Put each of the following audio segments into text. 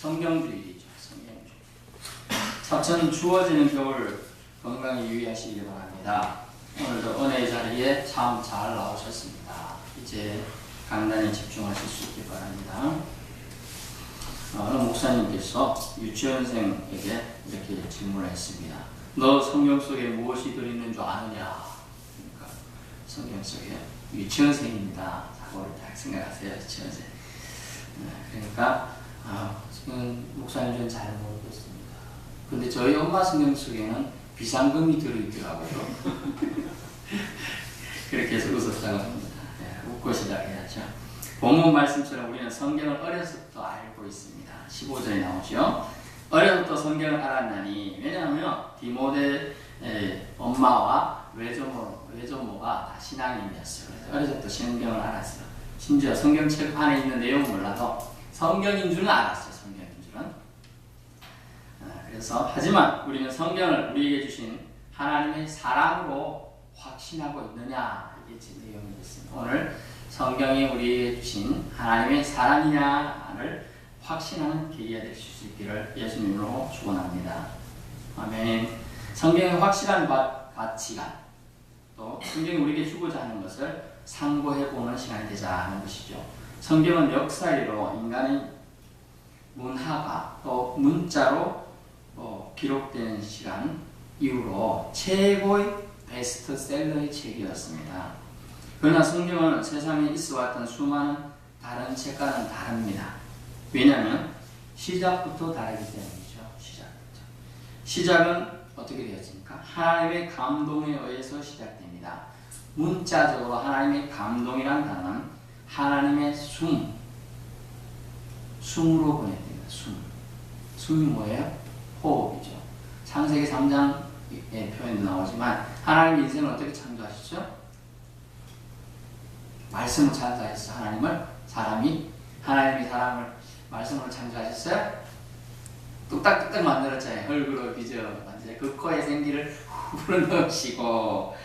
성경주의죠. 성경주의. 사천 주어지는 겨울 건강히 유의하시기 바랍니다. 오늘도 은혜의 자리에 참 잘 나오셨습니다. 이제 강단에 집중하실 수 있길 바랍니다. 어느 목사님께서 유치원생에게 이렇게 질문을 했습니다. 너 성경 속에 무엇이 들어있는 줄 아느냐? 그러니까 성경 속에 유치원생입니다. 사고를 딱 생각하세요. 유치원생. 그러니까 목사님 저는 잘 모르겠습니다. 근데 저희 엄마 성경 속에는 비상금이 들어있더라고요. 그렇게 해서 웃었다고 합니다. 웃고 시작해야죠. 본문 말씀처럼 우리는 성경을 어려서부터 알고 있습니다. 15절에 나오죠. 어려서부터 성경을 알았나니, 왜냐하면 디모데 엄마와 외조모가 다 신앙인이었어요. 그래서 어려서부터 성경을 알았어요. 심지어 성경책 안에 있는 내용을 몰라도 성경인 줄은 알았어요. 성경인 줄은. 그래서 하지만 우리는 성경을 우리에게 주신 하나님의 사랑으로 확신하고 있느냐, 이게 제 내용이겠습니다. 오늘 성경이 우리에게 주신 하나님의 사랑이냐를 확신하는 계기가 될 수 있기를 예수님으로 축원합니다. 아멘. 성경의 확실한 가치관, 또 성경이 우리에게 주고자 하는 것을 상고해보는 시간이 되자 하는 것이죠. 성경은 역사로 인간의 문화가 또 문자로 기록된 시간 이후로 최고의 베스트셀러의 책이었습니다. 그러나 성경은 세상에 있어왔던 수많은 다른 책과는 다릅니다. 왜냐하면 시작부터 다르기 때문이죠. 시작은 어떻게 되었습니까? 하나님의 감동에 의해서 시작됩니다. 문자적으로 하나님의 감동이란 단어는 하나님의 숨으로 보냈습니다. 숨이 뭐예요? 호흡이죠. 창세기 3장의 표현도 나오지만 하나님 인생을 어떻게 창조하셨죠? 말씀을 창조하셨어요. 하나님이 사람을 말씀으로 창조하셨어요. 뚝딱뚝딱 만들었잖아요. 흙으로 빚어 만들어 그 코에 생기를 불어넣으시고,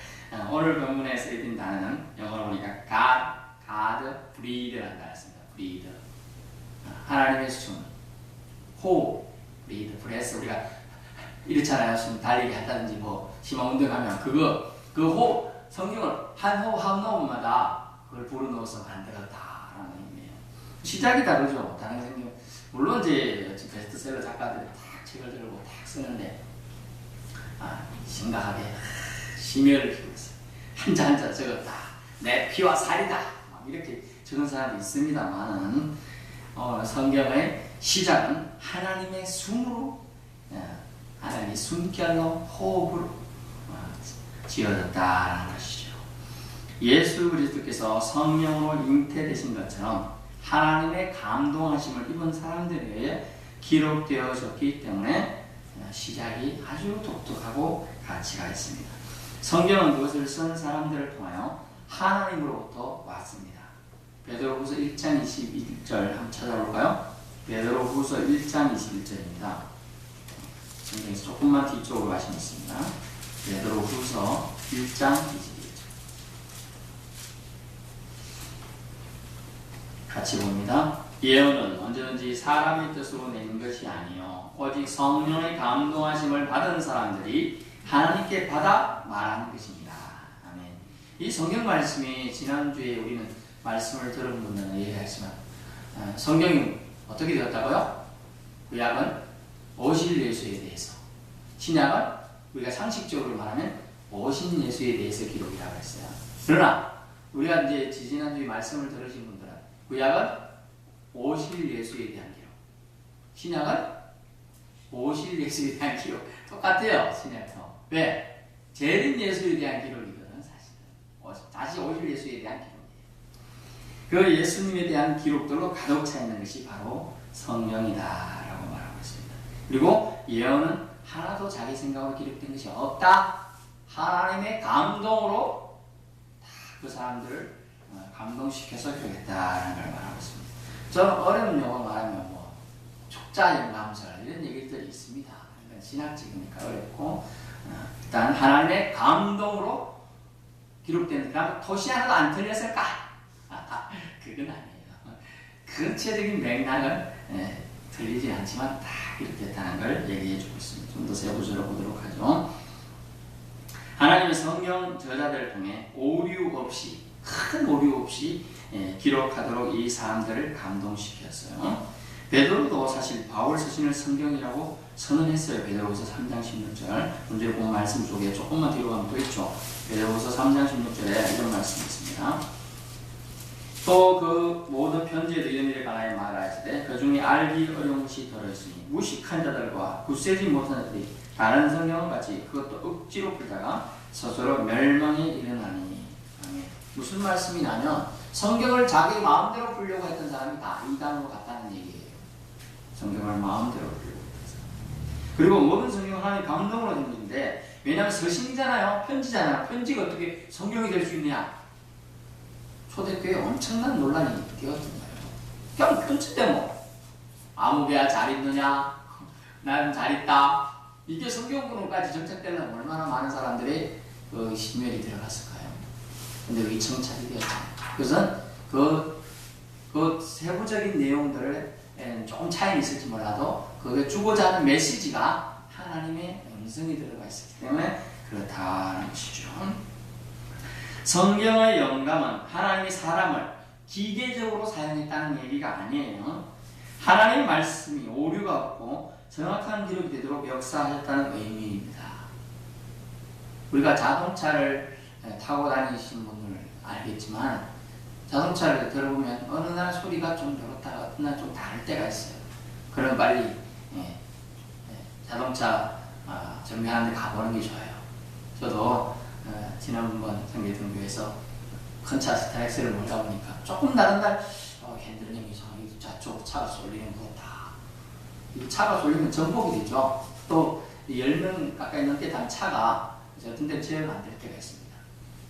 오늘 본문에 쓰여진 단어는 영어로 보니까 God breathe라는 단어가 있습니다. breathe. 하나님의 숨, 호흡, breathe, breath. 우리가 이렇잖아요. 숨 달리기 한다든지 뭐 심한 운동하면 그 호흡, 성경을 한 호흡 한 호흡마다 그걸 불어넣어서 만들었다라는 의미예요. 시작이 다르죠. 다른 성경 물론 이제 베스트셀러 작가들이 딱 책을 들고 딱 쓰는데 심각하게 심혈을 기울였어요. 한자 적었다. 내 피와 살이다. 이렇게 적은 사람이 있습니다만 성경의 시작은 하나님의 숨으로, 하나님의 숨결로 호흡으로 지어졌다는 것이죠. 예수 그리스도께서 성령으로 잉태되신 것처럼 하나님의 감동하심을 입은 사람들에 의해 기록되어졌기 때문에 시작이 아주 독특하고 가치가 있습니다. 성경은 그것을 쓴 사람들을 통하여 하나님으로부터 왔습니다. 베드로후서 1장 21절 한번 찾아볼까요? 베드로후서 1장 21절입니다. 성경에서 조금만 뒤쪽으로 가시면 있습니다. 베드로후서 1장 21절 같이 봅니다. 예언은 언제든지 사람의 뜻으로 낸 것이 아니요 오직 성령의 감동하심을 받은 사람들이 하나님께 받아 말하는 것입니다. 아멘. 이 성경 말씀이 지난주에 우리는 말씀을 들은 분들은 이해하지만 성경이 어떻게 되었다고요? 구약은 오실 예수에 대해서, 신약은 우리가 상식적으로 말하면 오신 예수에 대해서 기록이라고 했어요. 그러나 우리가 이제 지난주에 말씀을 들으신 분들은 구약은 오실 예수에 대한 기록, 신약은 오실 예수에 대한 기록. 똑같아요. 신약도. 왜? 재림 예수에 대한 기록이거든. 사실은 다시 오실 예수에 대한 기록이에요. 그 예수님에 대한 기록들로 가득 차 있는 것이 바로 성경이다라고 말하고 있습니다. 그리고 예언은 하나도 자기 생각으로 기록된 것이 없다. 하나님의 감동으로 다 그 사람들을 감동시켜서 기록했다라는 걸 말하고 있습니다. 저는 어려운 용어 말하면 뭐 촉자연감설 이런 얘기들이 있습니다. 신학적이니까 어렵고, 일단 하나님의 감동으로 기록된, 그러면 토시 하나도 안 틀렸을까? 그건 아니에요. 근체적인 맥락은 틀리지 않지만 다 이렇게 됐다는 걸 얘기해 주고 있습니다. 좀 더 세부적으로 보도록 하죠. 하나님의 성경 저자들을 통해 오류 없이, 큰 오류 없이 기록하도록 이 사람들을 감동시켰어요. 베드로도 사실 바울 서신을 성경이라고 선언했어요. 베드로후서 3장 16절. 오늘 본 말씀 속에 조금만 뒤로 가면 또 있죠. 베드로후서 3장 16절에 이런 말씀이 있습니다. 또 그 모든 편지에도 이런 일에 관하여 말하였으되 그 중에 알기 어려운 것이 들어있으니 무식한 자들과 굳세지 못한 자들이 다른 성경과 같이 그것도 억지로 풀다가 스스로 멸망에 이르나니. 무슨 말씀이냐면 성경을 자기 마음대로 풀려고 했던 사람이 다 이단으로 갔다는 얘기예요. 성경을 마음대로 풀려고 했어요. 그리고 모든 성경은 하나님 감동으로 된 건데, 왜냐하면 서신이잖아요. 편지잖아요. 편지가 어떻게 성경이 될 수 있느냐? 초대교회에 엄청난 논란이 되었던 거예요. 그냥 편지인데 뭐 아무개야 잘 있느냐? 나는 잘 있다. 이게 성경으로까지 정착되려면 얼마나 많은 사람들이 그 심혈이 들어갔을까요? 근데 위청찰이 되었잖아요. 그것은 그 세부적인 내용들을 조금 차이는 있을지 몰라도 그게 주고자 하는 메시지가 하나님의 음성이 들어가 있었기 때문에 그렇다는 것이죠. 성경의 영감은 하나님이 사람을 기계적으로 사용했다는 얘기가 아니에요. 하나님의 말씀이 오류가 없고 정확한 기록이 되도록 역사하셨다는 의미입니다. 우리가 자동차를 타고 다니시는 분들은 알겠지만 자동차를 들어보면 어느 날 소리가 좀 그렇다가 어느 날 좀 다를 때가 있어요. 그럼 빨리 자동차 정비하는 데 가보는 게 좋아요. 저도 지난번 성계등교에서 큰 차 스타렉스를 몰다 보니까 조금 다른 날 핸들링이 이상하게 좌측 차가 쏠리는 것 같다. 이 차가 쏠리면 전복이 되죠. 또 10명 가까이 넘게 단 차가 어떤 데는 제어가 안 될 때가 있습니다.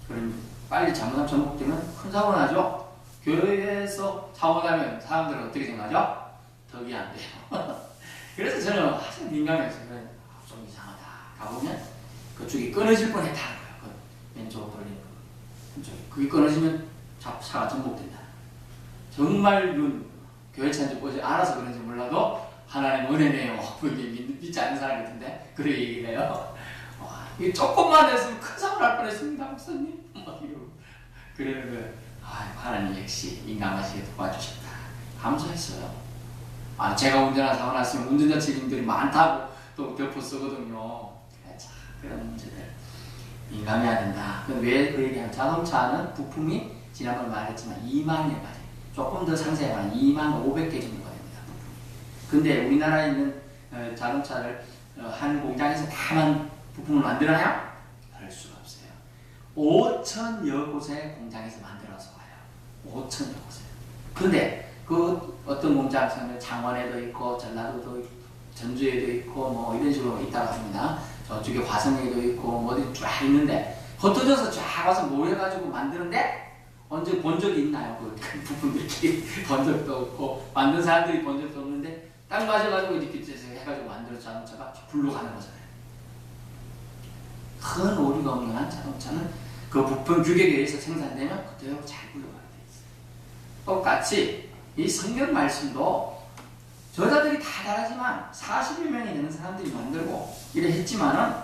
그럼 빨리 잘못하면 전복되면 큰 사고가 나죠. 교회에서 사고 나면 사람들은 어떻게 생각하죠? 덕이 안 돼요. 그래서 저는 아주 민감해서 좀 이상하다. 가보면 그쪽이 끊어질 뻔했다는 거예요. 그 왼쪽으로 돌리는 거. 그게 끊어지면 차가 전복된다. 정말 교회 차인지 뭐지 알아서 그런지 몰라도 하나님 은혜네요. 믿지 않는 사람 같은데 그렇게 얘기를 해요. 이 조금만 했으면 큰 사고 날 뻔했습니다, 목사님. 그러는 거예요. 하나님 역시 인간하시게 도와주셨다. 감사했어요. 제가 운전하다 사고 났으면 운전자 책임들이 많다고 또 덮어 쓰거든요. 그런 문제들 민감해야 된다. 왜 그 얘기하면 자동차는 부품이 지난번 말했지만 2만여 가지, 조금 더 상세히 말하면 2만 500개 정도가 됩니다. 부품이. 근데 우리나라에 있는 자동차를 한 공장에서 다만 부품을 만들어내요? 그럴 수가 없어요. 5천여 곳의 공장에서 만들어서 와요. 5천여 곳에. 근데 그 어떤 공장에서는 창원에도 있고 전라도도 있고 전주에도 있고 뭐 이런 식으로 있다고 합니다. 저쪽에 화성에도 있고 뭐 어디 쫙 있는데 흩어져서 쫙 와서 모여가지고 만드는데 언제 본 적이 있나요? 그 부품들끼리 본 적도 없고 만든 사람들이 본 적도 없는데 딱 맞아가지고 이렇게 해가지고 만들어서 자동차가 굴러가는 거잖아요. 큰 오류가 없는 한 자동차는 그 부품 규격에 의해서 생산되면 그대로 잘 굴러가게 돼 있어요. 똑같이 이 성경 말씀도 저자들이 다 다르지만 40여 명이 되는 사람들이 만들고 이래 했지만은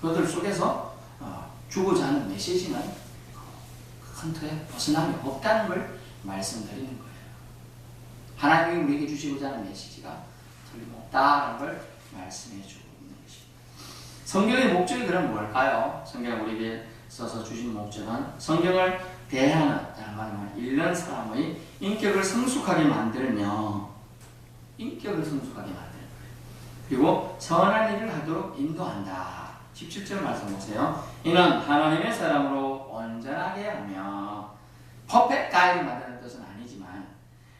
그들 속에서 주고자 하는 메시지는 큰 틀에 벗어남이 없다는 걸 말씀드리는 거예요. 하나님이 우리에게 주시고자 하는 메시지가 틀림없다는 걸 말씀해 주고 있는 것입니다. 성경의 목적이 그럼 뭘까요? 성경을 우리에게 써서 주신 목적은 성경을 대하는, 읽는 사람의 인격을 성숙하게 만들며 인격을 성숙하게 만드는 거예요. 그리고 선한 일을 하도록 인도한다. 17절 말씀 보세요. 이는 하나님의 사람으로 온전하게 하며 퍼펙트 가이를 만드는 뜻은 아니지만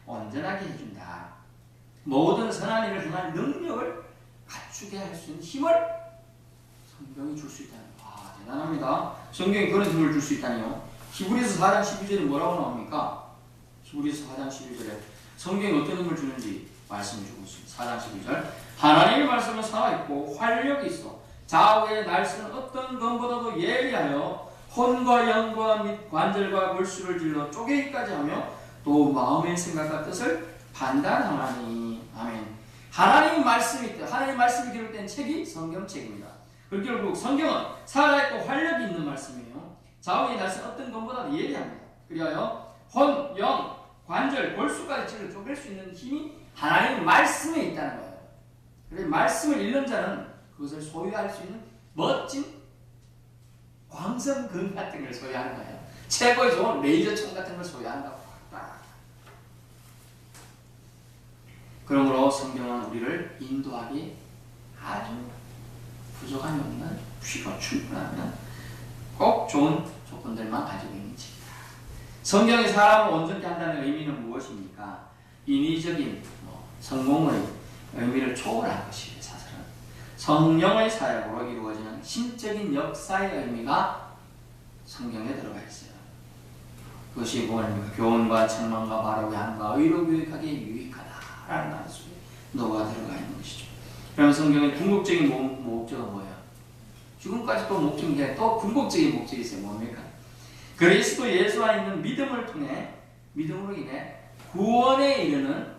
온전하게 해준다. 모든 선한 일을 행할 능력을 갖추게 할 수 있는 힘을 성경이 줄 수 있다는 거. 대단합니다. 성경이 그런 힘을 줄 수 있다니요. 히브리서 4장 12절에 뭐라고 나옵니까? 히브리서 4장 12절에 성경이 어떤 힘을 주는지 말씀해주고 있습니다. 4장 12절 하나님의 말씀은 살아있고 활력이 있어 좌우의 날씨는 어떤 검보다도 예리하여 혼과 영과 및 관절과 골수를 질러 쪼개기까지 하며 또 마음의 생각과 뜻을 판단하나니. 아멘. 하나님 말씀이 있다. 하나님 말씀이 기록된 책이 성경책입니다. 그리고 결국 성경은 살아있고 활력이 있는 말씀이에요. 자원이 날선 어떤 것보다도 예리합니다. 그리하여 혼, 영, 관절, 골수까지 찔러 쪼갤 수 있는 힘이 하나님 말씀에 있다는 거예요. 그래서 말씀을 읽는 자는 그것을 소유할 수 있는 멋진 광선금 같은 걸 소유하는 거예요. 최고의 좋은 레이저총 같은 걸 소유한다고. 그러므로 성경은 우리를 인도하기 아주 부족함이 없는 귀가 충분하면 꼭 좋은 조건들만 가지고 있는 책이다. 성경이 사람을 온전케 한다는 의미는 무엇입니까? 인위적인 성공의 의미를 초월한 것이에요. 사실은 성령의 사역으로 이루어지는 신적인 역사의 의미가 성경에 들어가 있어요. 그것이 뭐입니까? 교훈과 책망과 바르게 함과 의로 교육하기에 유익하다라는 말 속에 녹아 들어가 있는 것이죠. 그럼 성경의 궁극적인 목적은 뭐예요? 지금까지 또 목적인데 또 궁극적인 목적이 있어요. 뭡니까? 그리스도 예수 안에 있는 믿음을 통해 믿음으로 인해 구원에 이르는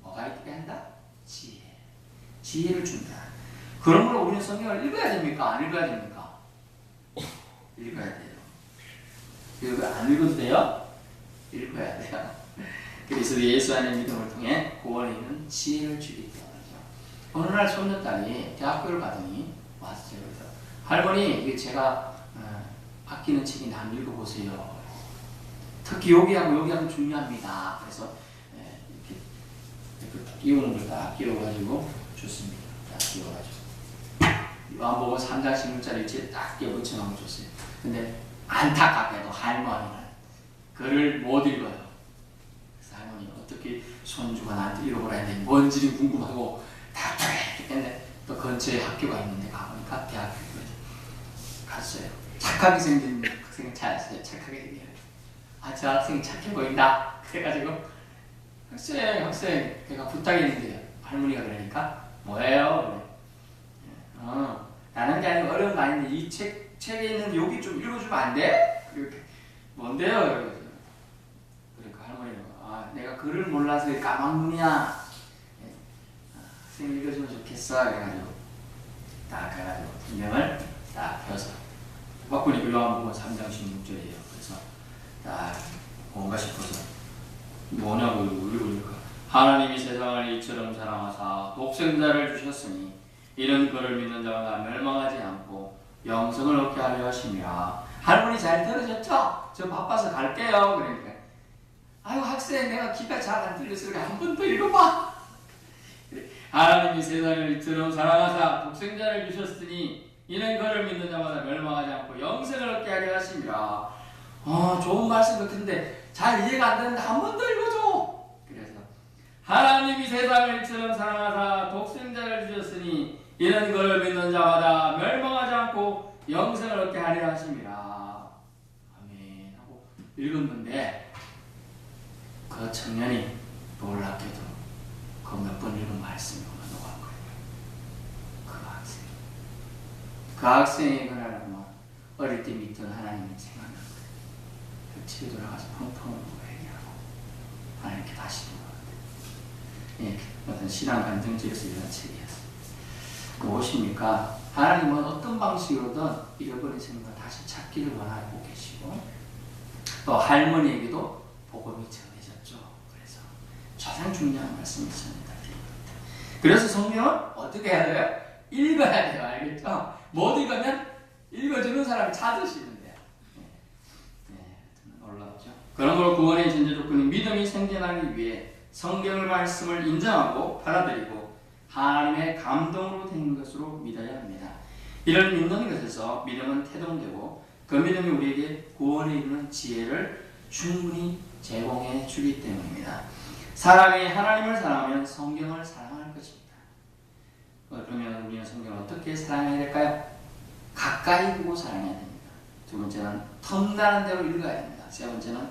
뭐가 있게 한다? 지혜를 준다. 그러므로 우리는 성경을 읽어야 됩니까? 안 읽어야 됩니까? 읽어야 돼요. 이거 안 읽어도 돼요? 읽어야 돼요. 그래서 예수 안의 믿음을 통해 구원에 있는 지혜를 주기 때문이죠. 어느 날 손녀딸이 대학교를 가더니 왔어요. 그래서 할머니, 이게 제가 아끼는 책인데 한번 읽어보세요. 특히 여기하고 중요합니다. 그래서 이렇게 끼우는 걸 다 끼워가지고 줬습니다. 딱 끼워가지고 요한복음 3장 16절에 딱 끼워 붙여놓은 줬어요. 근데 안타깝게도 할머니는 글을 못 읽어요. 그래서 할머니가 어떻게 손주가 나한테 읽어보라 했는데 뭔지는 궁금하고 답답했는데 또 근처에 학교가 있는데 가보니까 대학교에 갔어요. 착하게 생긴 학생을 찾았어요. 착하게 생긴. 아, 저 학생이 착해 보인다. 그래가지고 학생 내가 부탁했는데요. 할머니가 그러니까 뭐예요? 그래. 나는 게 아니고 어려운 거 아닌데 이 책에 있는 여기 좀 읽어주면 안 돼? 이렇게 뭔데요? 그러니까 할머니가 내가 글을 몰라서 까막눈이야. 학생 읽어주면 좋겠어. 그래가지고 딱 해가지고 분명을 딱 펴서 바꾸니까 요한복음 3장 16절이에요. 그래서 딱 뭔가 싶어서 뭐냐고 읽으니까 하나님이 세상을 이처럼 사랑하사 독생자를 주셨으니 이런 그를 믿는 자가 멸망하지 않고 영생을 얻게 하려 하심이라. 할머니 잘 들으셨죠? 저 바빠서 갈게요. 그러니까 아유 학생 내가 귀가 잘 안 들려서 한 번 더 읽어봐. 하나님이 세상을 이처럼 사랑하사 독생자를 주셨으니 이는 그를 믿는 자마다 멸망하지 않고 영생을 얻게 하려 하심이라. 좋은 말씀 같은데 잘 이해가 안 되는데 한 번 더 읽어줘. 그래서 하나님이 세상을 이처럼 사랑하사 독생자를 주셨으니 이는 그를 믿는 자마다 멸망하지 않고 영생을 얻게 하려 하심이라. 아멘 하고 읽었는데 그 청년이 놀랍게도 그 몇 번 읽은 말씀이 넘어간 거예요. 그 학생이 그날 어릴 때 믿던 하나님이 생각난 거예요. 집에 돌아가서 펑펑 회개하고 하나님께 다시 돌아가는데 어떤 신앙 간증집에서 이런 책이었어요. 무엇입니까? 하나님은 어떤 방식으로든 잃어버린 생명을 다시 찾기를 원하고 계시고 또 할머니에게도 복음이 전해졌죠. 그래서 가장 중요한 말씀이 전해졌다. 그래서 성경은 어떻게 해야 돼요? 읽어야 돼요. 알겠죠? 못 읽으면 읽어주는 사람을 찾으시면 돼요. 놀랍죠? 그러므로 구원의 전제 조건인 믿음이 생겨나기 위해 성경의 말씀을 인정하고 받아들이고 하나님의 감동으로 된 것으로 믿어야 합니다. 이를 믿는 것에서 믿음은 태동되고 그 믿음이 우리에게 구원에 이르는 지혜를 충분히 제공해 주기 때문입니다. 사람이 하나님을 사랑하면 성경을 사랑할 것입니다. 그러면 우리는 성경을 어떻게 사랑해야 될까요? 가까이 두고 사랑해야 됩니다. 두 번째는 텀나는 대로 읽어야 됩니다. 세 번째는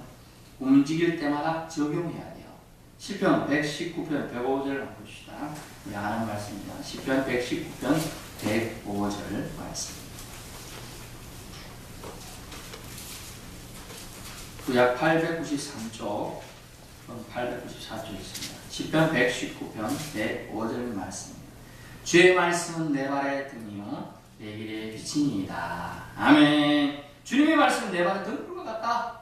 움직일 때마다 적용해야 돼요. 시편 119편 105절 한번 봅시다. 우리 아는 말씀입니다. 시편 119편 105절 말씀. 구약 893쪽 894쪽 있습니다. 시편 119편 105절 말씀입니다. 주의 말씀은 내 발의 등이요 내 길의 빛이니이다. 아멘. 주님의 말씀은 내 발의 등불과 같다.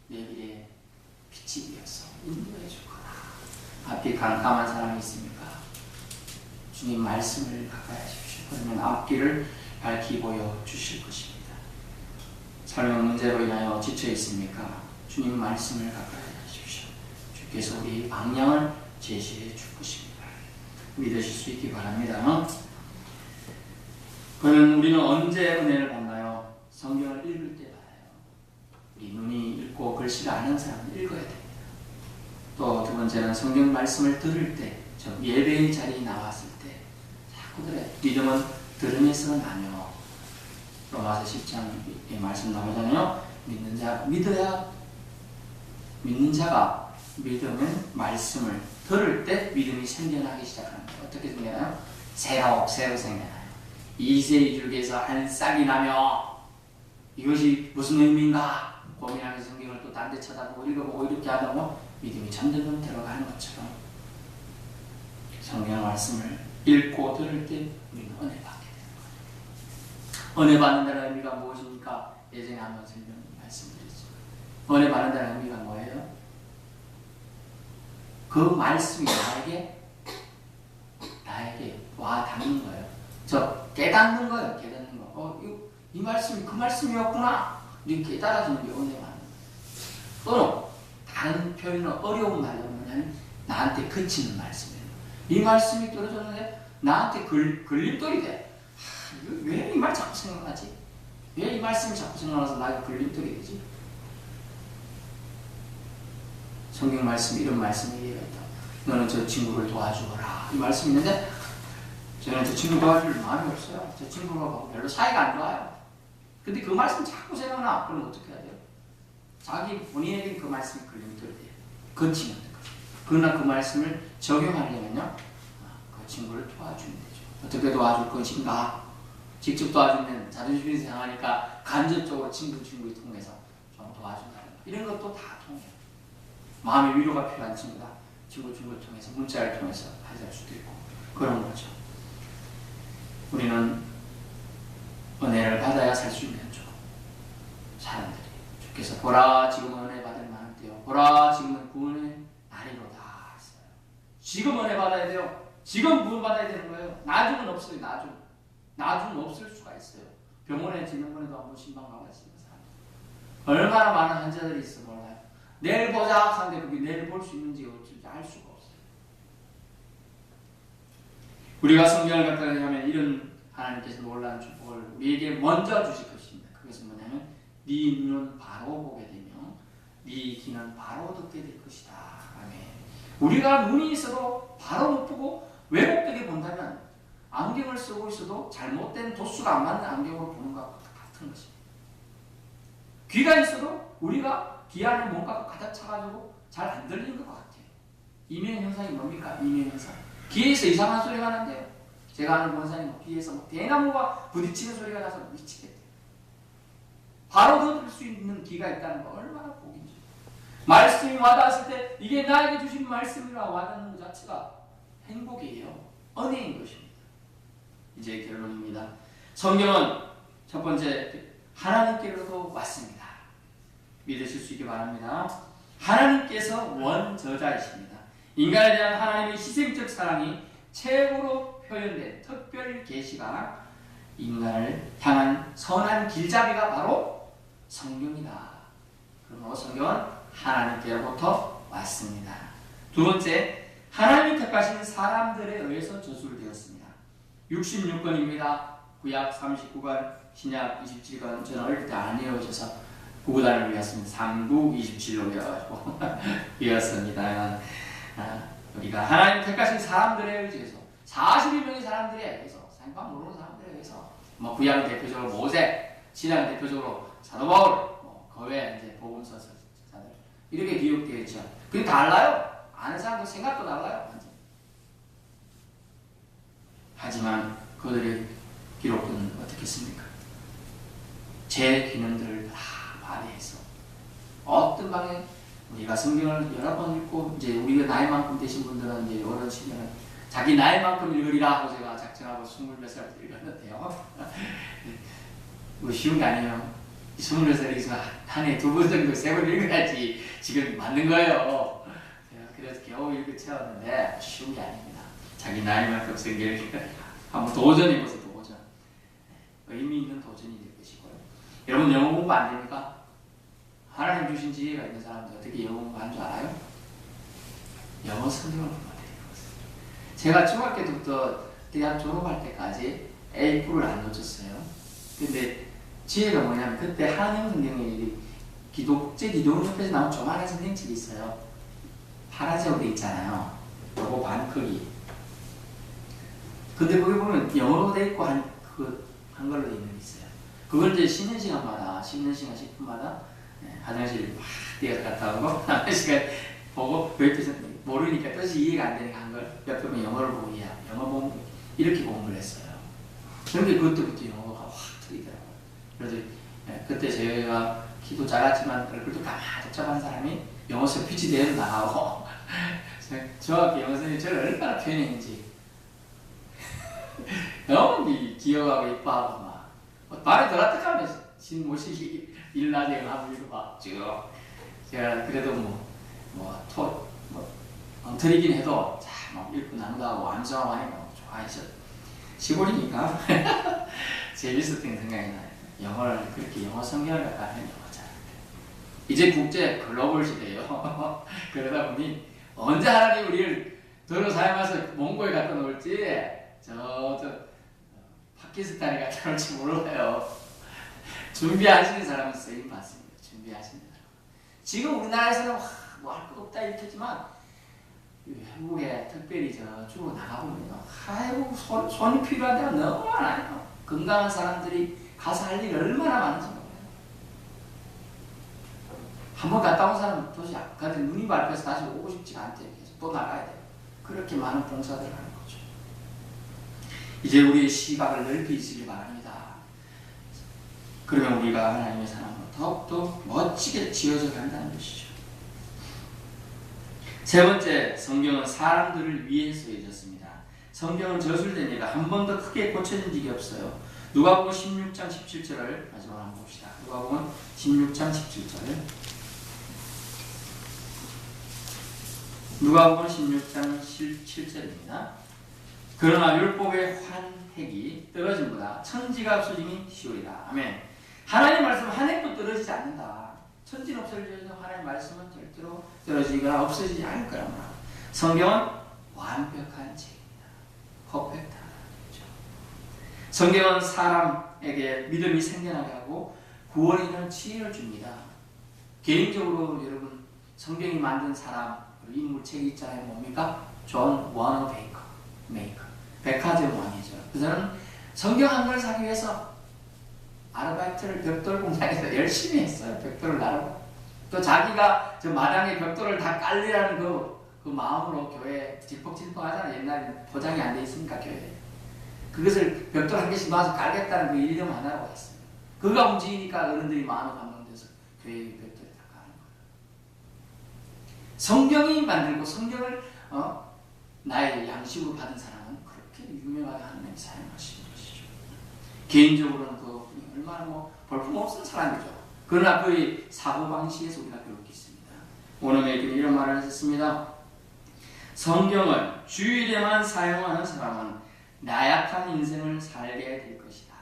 내 길의 빛이 되어서 인도해 주거나. 앞이 깜깜한 사람이 있습니까? 주님 말씀을 가까이 하십시오. 그러면 앞길을 밝히 보여 주실 것입니다. 삶의 문제로 인하여 지쳐 있습니까? 주님 말씀을 가까이 하십시오. 주께서 우리 방향을 제시해 줄 것입니다. 믿으실 수 있기 바랍니다. 그러면 우리는 언제 은혜를 받나요? 성경을 읽을 때 받아요. 우리 눈이 읽고 글씨를 아는 사람은 읽어야 됩니다. 또 두 번째는 성경 말씀을 들을 때, 예배의 자리에 나왔을 때 자꾸 들어요. 믿음은 들음에서 나며. 로마서 10장의 말씀 나오잖아요. 믿는 자가 믿으면 말씀을 들을 때 믿음이 생겨나기 시작합니다. 어떻게 생겨나요? 새로 생겨나요. 이세의 줄기에서 한 싹이 나며 이것이 무슨 의미인가 고민하면서 성경을 또 딴 데 쳐다보고 읽어보고 이렇게 하다가 믿음이 점점 들어가는 것처럼 성경 말씀을 읽고 들을 때 우리는 은혜 받게 되는 거예요. 은혜 받는다는 의미가 무엇입니까? 예전에 한번 말씀드렸죠. 은혜 받는다는 의미가 뭐예요? 그 말씀이 나에게 와 닿는 거예요. 깨닫는 거예요. 깨닫는 거. 이 말씀이 그 말씀이었구나. 이렇게 깨달아지는 게 은혜가 아닙니다. 또는 다른 표현은 어려운 말로 뭐냐면 나한테 그치는 말씀이에요. 이 말씀이 떨어졌는데 나한테 걸림돌이 돼. 왜 이 말 자꾸 생각나지? 왜 이 말씀이 자꾸 생각나서 나에게 걸림돌이 되지? 성경 말씀 이런 말씀이 얘기했다. 너는 저 친구를 도와주거라. 이 말씀이 있는데 저는 저 친구 도와줄 마음이 없어요. 저 친구가 별로 사이가 안 좋아요. 근데 그 말씀 자꾸 생각나. 그럼 어떻게 해야 돼요? 자기 본인에게 그 말씀이 걸림돌이 돼요. 거치는 거예요. 그러나 그 말씀을 적용하려면요, 그 친구를 도와주면 되죠. 어떻게 도와줄 것인가? 직접 도와주면 자존심이 상하니까 간접적으로 친구를 통해서 좀 도와준다는 거. 이런 것도 다 통해요. 마음의 위로가 필요한 친구가 친구를 통해서 문자를 통해서 하실 수도 있고 그런 거죠. 우리는 은혜를 받아야 살 수 있는 사람들이 주께서 보라 지금 은혜 받을 만한 때요. 보라 지금은 구원의 날이로다 했어요. 지금 은혜 받아야 돼요. 지금 구원 받아야 되는 거예요. 나중은 없어요. 나중 없을 수가 있어요. 병원에 지난번에도 한번 신방 가봤습니다. 얼마나 많은 환자들이 있어 몰라요. 내일 보자 하는데 그게 내일 볼 수 있는지 어쩔지 알 수가 없어요. 우리가 성경을 갖다가 하면 이런 하나님께서 놀라운 축복을 우리에게 먼저 주실 것입니다. 그것은 뭐냐면 네 눈은 바로 보게 되며 네 귀는 바로 듣게 될 것이다. 아멘. 우리가 눈이 있어도 바로 못 보고 왜곡되게 본다면 안경을 쓰고 있어도 잘못된 도수가 안 맞는 안경으로 보는 것과 같은 것입니다. 귀가 있어도 우리가 귀 안에 뭔가가 가득 차가지고 잘 안 들리는 것 같아요. 이면 현상이 뭡니까? 이면 현상. 귀에서 이상한 소리가 나는데요. 제가 아는 원사님 귀에서 대나무가 부딪히는 소리가 나서 미치겠대요. 바로 들을 수 있는 귀가 있다는 거 얼마나 복인지. 말씀이 와닿았을 때 이게 나에게 주신 말씀이라 와닿는 것 자체가 행복이에요. 은혜인 것입니다. 이제 결론입니다. 성경은 첫 번째 하나님께로도 왔습니다. 믿으실 수 있기 바랍니다. 하나님께서 원저자이십니다. 인간에 대한 하나님의 희생적 사랑이 최고로 표현된 특별 계시가 인간을 향한 선한 길잡이가 바로 성경이다. 그러므로 성경은 하나님께로부터 왔습니다. 두 번째, 하나님이 택하신 사람들에 의해서 저술되었습니다. 66권입니다. 구약 39권, 신약 27권. 저는 어릴 때 안 외우셔서 구구단을 외웠습니다. 39, 27로 외워가지고 외웠습니다. 우리가 하나님 택하신 사람들에 의해서 42명의 사람들에 의해서 상관 모르는 사람들에 의해서 구약 대표적으로 모세, 신약 대표적으로 사도 바울, 그 외에 이제 복음서 저자들 이렇게 기록되어 있죠. 그게 달라요. 아는 사람들 생각도 달라요. 하지만 그들의 기록은 어떻겠습니까? 제 기능들을 다 발휘해서 어떤 방에 우리가 성경을 여러 번 읽고 이제 우리가 나이만큼 되신 분들은 이제 어르신들은 자기 나이만큼 읽으리라 하고 제가 작정하고 20몇 살부터 읽었는데요. 뭐 쉬운 게 아니에요. 20살 한 해 2번 정도 3번 읽어야지 지금 맞는 거예요. 제가 그래서 겨우 읽고 채웠는데 쉬운 게 아닙니다. 자기 나이만큼 성경을 한번 도전해보세요. 도전. 의미 있는 도전이 될 것이고요. 여러분 영어 공부 안 됩니까? 하나님 주신 지혜가 있는 사람들 어떻게 영어 공부하는 줄 알아요? 영어 성경을 보면 돼요. 제가 중학교 때부터 대학 졸업할 때까지 A+를 안 놓쳤어요. 근데 지혜가 뭐냐면 그때 한영 성경이 국제 기독교협회에서 나온 조만한 성경책이 있어요. 파라지로 돼 있잖아요. 요거 반 크기. 근데 거기 보면 영어로 돼 있고 한글로 돼 있는 게 있어요. 그걸 이제 쉬는 시간마다 10분마다 화장실 막 뛰어서 갔다 오고 남는 시간 보고 그 옆에서 모르니까 뜻이 이해가 안 되니까 한걸 옆에 보면 영어를 보고 영어 보면 이렇게 공부를 했어요. 그런데 그때부터 영어가 확 트이더라고요. 그래서 그때 제가 키도 작았지만 얼굴도 까마득적한 사람이 영어 스피치 대회로 나가고 중학교 영어 선생님이 저를 얼마나 표현했는지 너무 귀여워하고 예뻐하고 막 말이 더라득하면 신모시기 일나제 하고 이거 막 쭉 제가 그래도 엉터리긴 해도 막 읽고 난다고 완성하고 하니까 좋아했죠. 시골이니까 재밌었던 생각이 나요. 영어를 그렇게 영어 성경을 갖다 하면 영어 잘해요. 이제 국제 글로벌 시대예요. 그러다 보니 언제 하나님 우리를 도로 사용해서 몽고에 갖다 놓을지 저 파키스탄에 갖다 놓을지 몰라요. 준비하시는 사람은 쓰임 받습니다. 준비하시는 사람. 지금 우리나라에서는 뭐 할 것 없다 이렇게지만 외국에 특별히 주로 나가보면요. 아이고 손이 필요한 데가 너무 많아요. 건강한 사람들이 가서 할 일이 얼마나 많은지 몰라요. 한번 갔다 온 사람은 도저히 근데 눈이 밟혀서 다시 오고 싶지가 않대요. 계속 또 나가야 돼요. 그렇게 많은 봉사들을 하는 거죠. 이제 우리의 시각을 넓히시길 바랍니다. 그러면 우리가 하나님의 사랑으로 더욱더 멋지게 지어져 간다는 것이죠. 세 번째, 성경은 사람들을 위해 쓰여졌습니다. 성경은 저술된 예가 한 번도 크게 고쳐진 적이 없어요. 누가복음 16장 17절을 마지막으로 한번 봅시다. 누가복음 16장 17절. 누가복음 16장 17절입니다. 그러나 율법의 환핵이 떨어짐보다 천지가 없어짐이 쉬우리라. 아멘. 하나님 말씀은 한 획도 떨어지지 않는다. 천지는 없어지는 하나님 말씀은 절대로 떨어지거나 없어지지 않을 거랍니다. 성경은 완벽한 책입니다. 퍼펙트한 거죠. 성경은 사람에게 믿음이 생겨나게 하고 구원에 이르는 지혜를 줍니다. 개인적으로 여러분 성경이 만든 사람 인물책이 있잖아요. 뭡니까? 존 워너 메이커. 백화점 왕이죠. 그 사람은 성경 한 권 사기 위해서 아르바이트를 벽돌 공장에서 열심히 했어요. 벽돌을 나르고. 또 자기가 저 마당에 벽돌을 다 깔리라는 그 마음으로 교회 질퍽질퍽 하잖아요. 옛날에 포장이 안 돼 있으니까 교회에. 그것을 벽돌 한 개씩 놔서 깔겠다는 그 일념 하나라고 했어요. 그가 움직이니까 어른들이 마음을 감동돼서 교회에 벽돌을 다 까는 거예요. 성경이 만들고 성경을 나의 양식으로 받은 사람은 그렇게 유명하게 하나님이 사용하시는 것이죠. 개인적으로는 그 얼마나 볼품없는 사람이죠. 그러나 그의 사고방식에서 우리가 배울 게 있습니다. 오늘의 이런 말을 하셨습니다. 성경을 주일에만 사용하는 사람은 나약한 인생을 살게 될 것이다.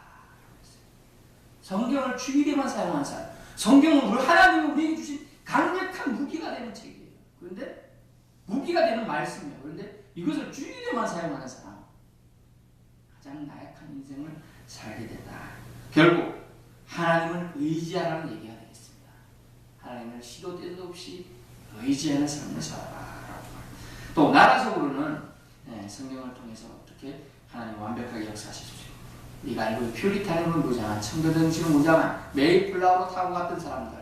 성경을 주일에만 사용하는 사람. 성경은 하나님이 우리에게 주신 강력한 무기가 되는 책이에요. 그런데 무기가 되는 말씀이에요. 그런데 이것을 주일에만 사용하는 사람 가장 나약한 인생을 살게 된다. 결국 하나님을 의지하라는 얘기가 되겠습니다. 하나님을 시도 때도 없이 의지하는 삶을 살아라. 또 나라적으로는 성경을 통해서 어떻게 하나님 완벽하게 역사하시죠. 네가 알고 있는 퓨리탄임을 무장한 청교도정신을 무장한 메이플라워로 타고 갔던 사람들이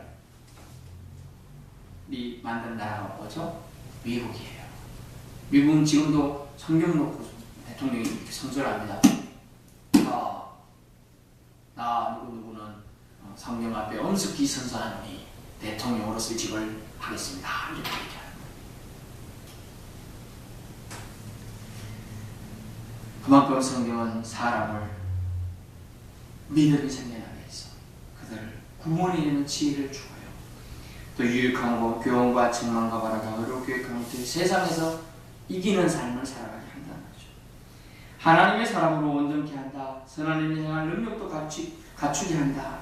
만든 나라가 뭐죠? 미국이에요. 미국은 지금도 성경 놓고 대통령이 이렇게 선서를 합니다. 나 누구누구는 성경 앞에 엄숙히 선서하노니 대통령으로서의 직을 하겠습니다. 이렇게 얘기하는 거예요. 그만큼 성경은 사람을 믿음이 생겨나게 해서 그들을 구원에 이르는 지혜를 주어요. 또 유익하고 교훈과 책망과 바라가 의로 교육하는 그 세상에서 이기는 삶을 살아가게 한다는 거죠. 하나님의 사람으로 온전케 한다. 선한 일을 행할 능력도 갖추게 한다.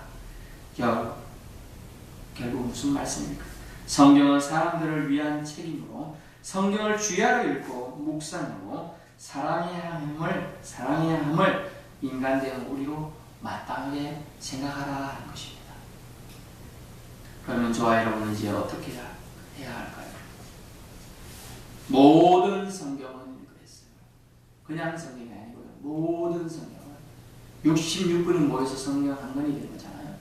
결국 무슨 말씀입니까? 성경은 사람들을 위한 책임으로 성경을 주야로 읽고 묵상하고 사랑해야 함을 인간된 우리로 마땅하게 생각하라 하는 것입니다. 그러면 저와 여러분은 이제 어떻게 해야 할까요? 모든 성경은 읽어야겠어요. 그냥 성경이 아니고요. 모든 성경은 66권이 모여서 성경 한 권이 되는 거잖아요.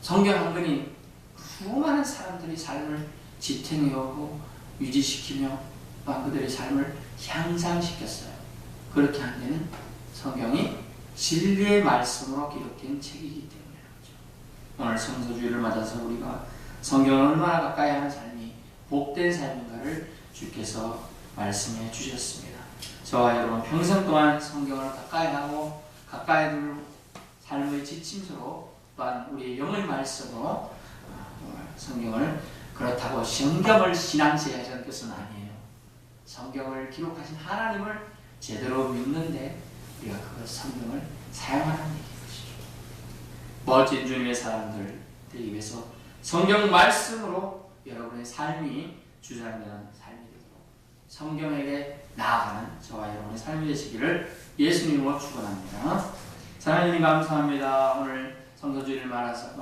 성경 한 권이 수많은 사람들이 삶을 지탱해오고 유지시키며 또한 그들의 삶을 향상시켰어요. 그렇게 한 데는 성경이 진리의 말씀으로 기록된 책이기 때문에 그렇죠. 오늘 성서주의를 맞아서 우리가 성경을 얼마나 가까이 하는 삶이 복된 삶인가를 주께서 말씀해 주셨습니다. 저와 여러분 평생 동안 성경을 가까이 하고 가까이 둘 삶의 지침서로 또한 우리의 영의 말씀으로 성경을 그렇다고 성경을 신앙시해야 하는 것은 아니에요. 성경을 기록하신 하나님을 제대로 믿는데 우리가 그 성경을 사용하는 얘기것이죠. 멋진 주님의 사람들 되기 위해서 성경 말씀으로 여러분의 삶이 주장되는 삶이 되도록 성경에게 나아가는 저와 여러분의 삶이 되시기를 예수님으로 축원합니다. 하나님 감사합니다. 오늘 성서주의를 말해서